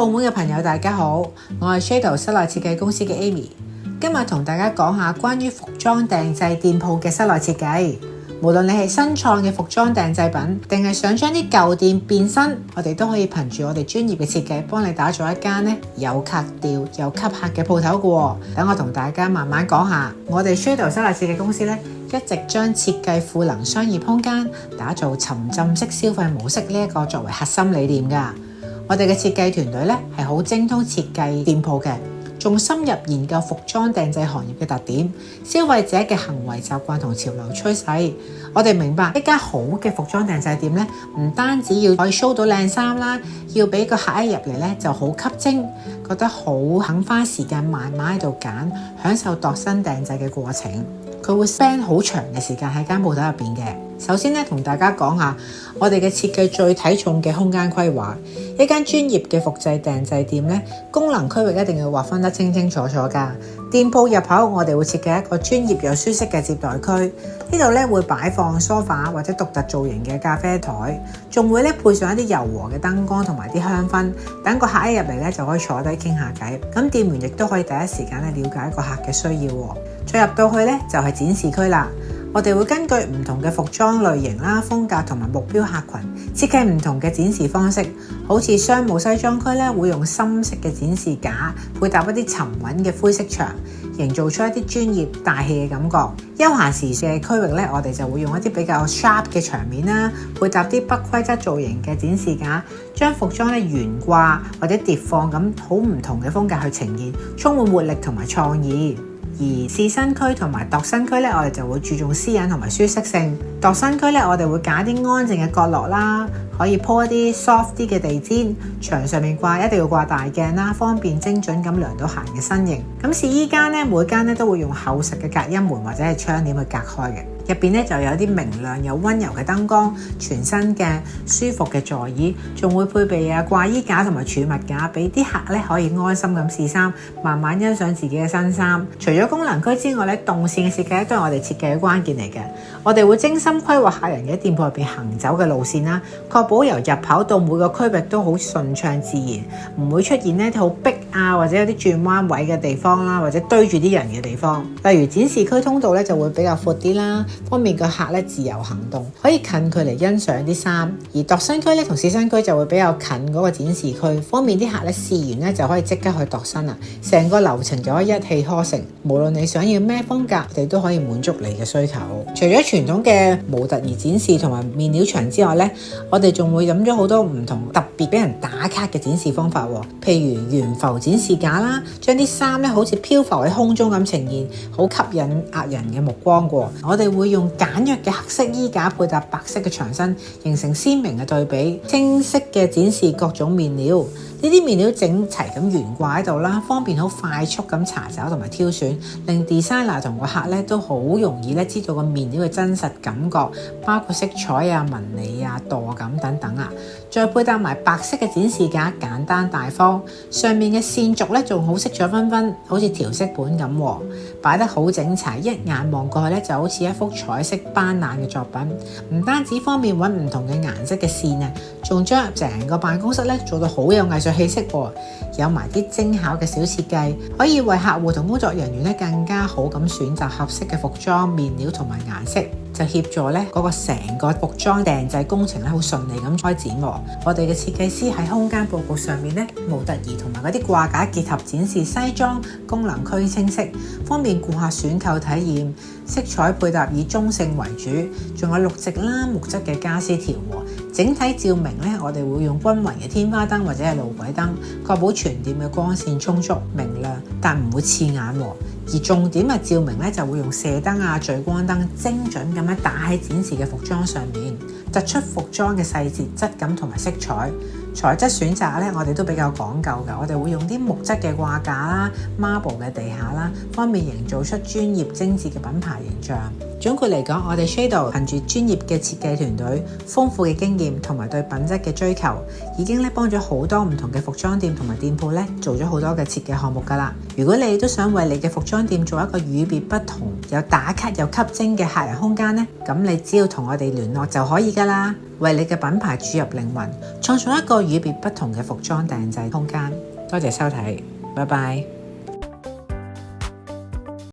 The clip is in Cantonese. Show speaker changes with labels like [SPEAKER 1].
[SPEAKER 1] 澳門嘅朋友大家好，我係 Shadow 室內設計公司嘅 Amy， 今日同大家講下關於服裝訂製店鋪嘅室內設計。無論你係新創嘅服裝訂製品，定係想將啲舊店變新，我哋都可以憑住我哋專業嘅設計，幫你打造一間有格調又吸客嘅鋪頭嘅。等我同大家慢慢講下，我哋 Shadow 室內設計公司一直將設計賦能商業空間，打造沉浸式消費模式呢一個作為核心理念㗎。我哋嘅設計團隊係好精通設計店鋪嘅，仲深入研究服裝訂製行業嘅特點、消費者嘅行為習慣同潮流趨勢。我哋明白一間好嘅服裝訂製店唔單止要可以 show 到靚衫啦，要俾個客一入嚟就好吸睛，覺得好肯花時間慢慢喺度揀，享受度身訂製嘅過程。佢會 spend 好長嘅時間喺間鋪頭入邊嘅。首先同大家講下我哋嘅設計最睇重嘅空間規劃。一間專業嘅複製訂製店功能區域一定要劃分得清清楚楚㗎。店鋪入口我哋會設計一個專業又舒適嘅接待區，呢度會擺放梳化或者獨特造型嘅咖啡台，仲會配上一啲柔和嘅燈光同埋啲香薰，等個客一入嚟就可以坐低傾下偈。咁店員亦都可以第一時間了解一個客嘅需要。再入到去就係展示區啦。我哋會根據唔同嘅服裝類型啦、風格同埋目標客群，設計唔同嘅展示方式。好似商務西裝區會用深色嘅展示架，配搭一啲沉穩嘅灰色牆，營造出一啲專業大氣嘅感覺。休閒時嘅區域我哋就會用一啲比較 sharp 嘅牆面啦，配搭啲不規則造型嘅展示架，將服裝懸掛或者疊放咁好唔同嘅風格去呈現，充滿活力同埋創意。而試身區同埋度身區我哋就會注重私隱同埋舒適性。度身區我哋會揀啲安靜嘅角落啦，可以鋪一啲 soft 啲嘅地氈，牆上面一定要掛大鏡啦，方便精準咁量到客人嘅身形。咁試衣間每間都會用厚實嘅隔音門或者係窗簾去隔開嘅。入邊就有啲明亮又溫柔嘅燈光，全新嘅舒服嘅座椅，仲會配備掛衣架同埋儲物架，俾啲客可以安心咁試衫，慢慢欣賞自己嘅新衫。除咗功能區之外動線嘅設計都係我哋設計嘅關鍵嚟嘅。我哋會精心規劃客人嘅店鋪入邊行走嘅路線啦，確保由入口到每個區域都好順暢自然，唔會出現好逼或者有啲轉彎位嘅地方啦，或者堆住啲人嘅地方。例如展示區通道就會比較闊啲啦，方便個客自由行動，可以近距離欣賞啲衫。而度身區同試身區就會比較近嗰個展示區，方便啲客試完就可以即刻去度身啦。成個流程就可以一氣呵成，無論你想要咩風格，我哋都可以滿足你嘅需求。除咗傳統嘅模特兒展示同埋面料牆之外我哋仲會諗咗好多唔同特別俾人打卡嘅展示方法，譬如懸浮展示架啦，將啲衫好似漂浮喺空中咁呈現，好吸引客人嘅目光。我哋會用簡約嘅黑色衣架配搭白色嘅牆身，形成鮮明嘅對比，清晰嘅展示各種面料。呢啲面料整齊咁懸掛喺度啦，方便好快速咁查找同埋挑選，令 designer 同個客都好容易知道個面料嘅真實感覺，包括色彩紋理墮感等等。再配搭埋白色嘅展示架，簡單大方，上面嘅線軸仲好色彩繽紛，好似調色本咁，擺得好整齊，一眼望過去就好似一幅彩色斑斕嘅作品。唔單止方便揾唔同嘅顏色嘅線仲將成個辦公室做到好有藝術氣息，有埋啲精巧嘅小設計，可以為客戶同工作人員更加好咁選擇合適嘅服裝、面料同埋顏色，就協助嗰個成個服裝訂製工程好順利咁開展。我哋嘅設計師喺空間佈局上面模特兒同埋嗰啲掛架結合展示西裝，功能區清晰，方便顧客選購體驗。色彩配搭以中性為主，仲有綠植啦、木質嘅家私調和。整體照明我哋會用均勻嘅天花燈或者係路軌燈，確保全店嘅光線充足明亮，但唔會刺眼。而重點嘅照明就會用射燈聚光燈，精準咁打喺展示嘅服裝上面，突出服裝嘅細節、質感同埋色彩。材質選擇我哋都比較講究㗎，我哋會用啲木質嘅掛架啦、marble 嘅地下啦，方便營造出專業精緻嘅品牌形象。總括嚟講，我哋 Shadow 憑住專業嘅設計團隊、豐富嘅經驗同埋對品質嘅追求，已經幫咗好多唔同嘅服裝店同埋店鋪做咗好多嘅設計項目㗎啦。如果你都想為你嘅服裝店做一個與別不同、有打卡又吸睛嘅客人空間咁你只要同我哋聯絡就可以㗎啦。為你嘅品牌注入靈魂，創造一個與別不同嘅服裝訂製空間。多謝收睇，拜拜。